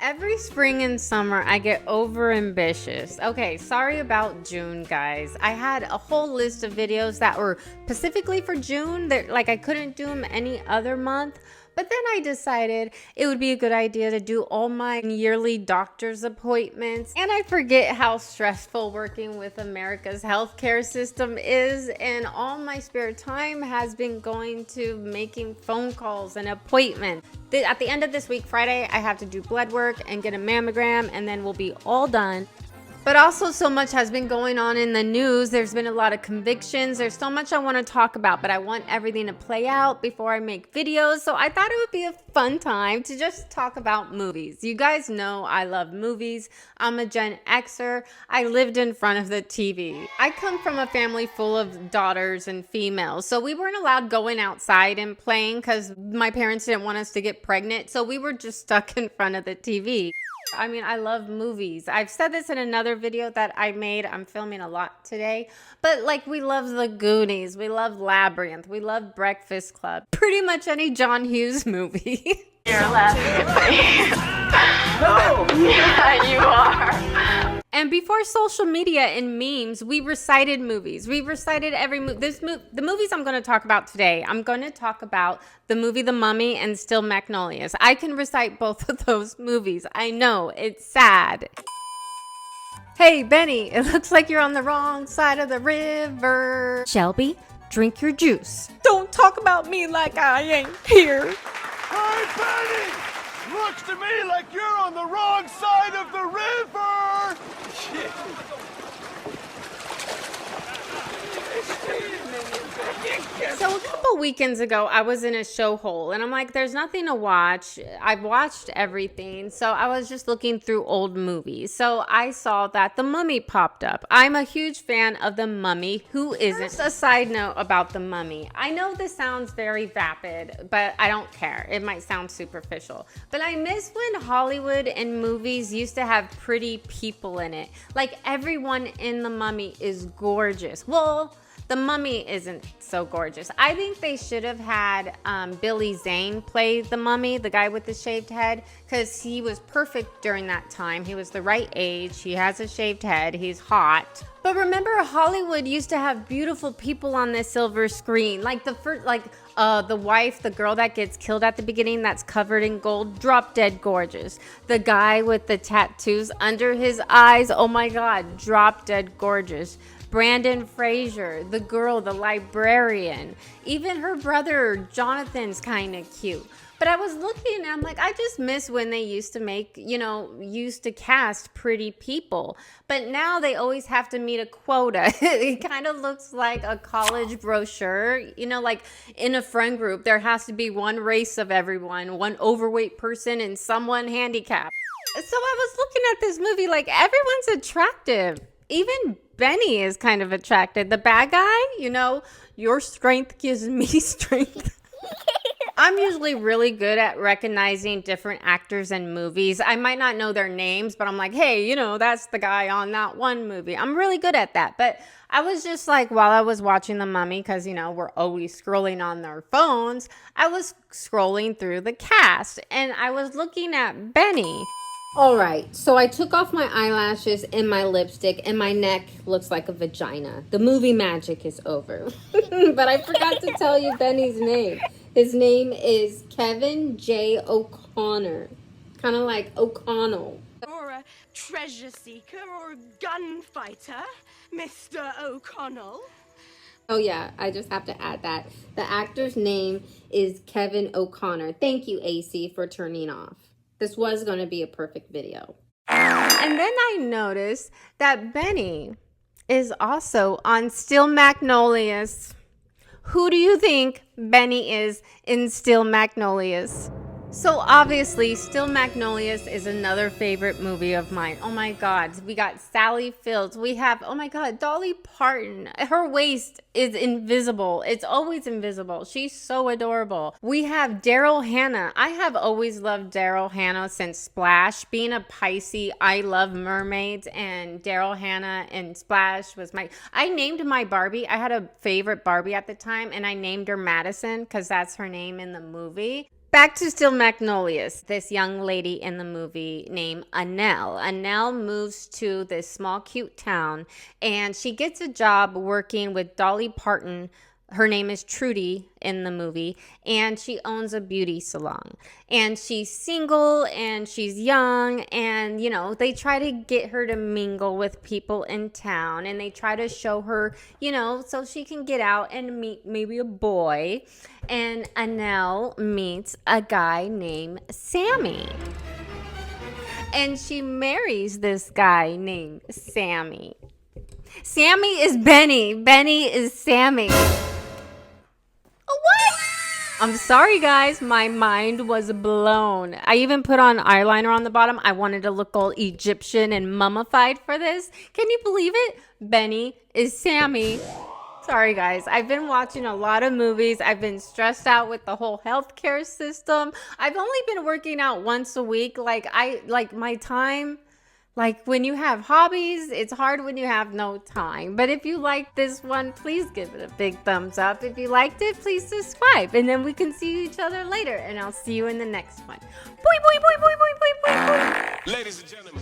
Every spring and summer, I get over ambitious. Okay, sorry about June, guys. I had a whole list of videos that were specifically for June. That like I couldn't do them any other month. But then I decided it would be a good idea to do all my yearly doctor's appointments. And I forget how stressful working with America's healthcare system is. And all my spare time has been going to making phone calls and appointments. At the end of this week, Friday, I have to do blood work and get a mammogram, and then we'll be all done. But also so much has been going on in the news. There's been a lot of convictions. There's so much I want to talk about, but I want everything to play out before I make videos. So I thought it would be a fun time to just talk about movies. You guys know I love movies. I'm a Gen Xer. I lived in front of the TV. I come from a family full of daughters and females. So we weren't allowed going outside and playing because my parents didn't want us to get pregnant. So we were just stuck in front of the TV. I mean, I love movies. I've said this in another video that I made. I'm filming a lot today. But like, we love The Goonies. We love Labyrinth. We love Breakfast Club. Pretty much any John Hughes movie. You're laughing at me. No. Yeah, you are. And before social media and memes, we recited movies. We recited every movie. The movies I'm going to talk about today, I'm going to talk about the movie The Mummy and Still Magnolias. I can recite both of those movies. I know, it's sad. Hey, Benny, it looks like you're on the wrong side of the river. Shelby, drink your juice. Don't talk about me like I ain't here. Hey, Benny! Looks to me like you're on the wrong side of the river! So a couple weekends ago, I was in a show hole, and I'm like, there's nothing to watch. I've watched everything, so I was just looking through old movies. So I saw that The Mummy popped up. I'm a huge fan of The Mummy. Who isn't? Just a side note about The Mummy. I know this sounds very vapid, but I don't care. It might sound superficial. But I miss when Hollywood and movies used to have pretty people in it. Like, everyone in The Mummy is gorgeous. Well, The Mummy isn't so gorgeous. I think they should have had Billy Zane play the Mummy, the guy with the shaved head, because he was perfect during that time. He was the right age. He has a shaved head. He's hot. But remember, Hollywood used to have beautiful people on the silver screen. Like the first, the wife, the girl that gets killed at the beginning that's covered in gold, drop dead gorgeous. The guy with the tattoos under his eyes, oh my God, drop dead gorgeous. Brandon Fraser, the girl, the librarian, even her brother Jonathan's kind of cute. But I was looking and I'm like, I just miss when they used to make, used to cast pretty people. But now they always have to meet a quota. It kind of looks like a college brochure. Like in a friend group, there has to be one race of everyone, one overweight person and someone handicapped. So I was looking at this movie like everyone's attractive. Even Benny is kind of attracted. The bad guy, your strength gives me strength. I'm usually really good at recognizing different actors in movies. I might not know their names, but I'm like, hey, that's the guy on that one movie. I'm really good at that. But I was just like, while I was watching The Mummy, because, we're always scrolling on their phones, I was scrolling through the cast and I was looking at Benny. All right, so I took off my eyelashes and my lipstick, and my neck looks like a vagina. The movie magic is over. But I forgot to tell you Benny's name. His name is Kevin J. O'Connor. Kind of like O'Connell. Or a treasure seeker or a gunfighter, Mr. O'Connell. Oh yeah, I just have to add that. The actor's name is Kevin O'Connor. Thank you, AC, for turning off. This was going to be a perfect video. And then I noticed that Benny is also on Still Magnolias. Who do you think Benny is in Still Magnolias? So obviously, Still Magnolias is another favorite movie of mine. Oh my God, we got Sally Fields. We have, oh my God, Dolly Parton. Her waist is invisible. It's always invisible. She's so adorable. We have Daryl Hannah. I have always loved Daryl Hannah since Splash. Being a Pisces, I love mermaids, and Daryl Hannah and Splash was I named my Barbie. I had a favorite Barbie at the time, and I named her Madison because that's her name in the movie. Back to still Magnolias. This young lady in the movie named Annette. Annette moves to this small, cute town, and she gets a job working with Dolly Parton. Her name is Trudy in the movie, and she owns a beauty salon. And she's single, and she's young, and, you know, they try to get her to mingle with people in town, and they try to show her, you know, so she can get out and meet maybe a boy. And Annette meets a guy named Sammy. And she marries this guy named Sammy. Sammy is Benny. Benny is Sammy. What? I'm sorry, guys. My mind was blown. I even put on eyeliner on the bottom. I wanted to look all Egyptian and mummified for this. Can you believe it? Benny is Sammy. Sorry, guys. I've been watching a lot of movies. I've been stressed out with the whole healthcare system. I've only been working out once a week. Like my time. Like when you have hobbies, it's hard when you have no time. But if you like this one, please give it a big thumbs up. If you liked it, please subscribe. And then we can see each other later. And I'll see you in the next one. Boing, boing, boing, boing, boing, boing, boing, boing. Ladies and gentlemen.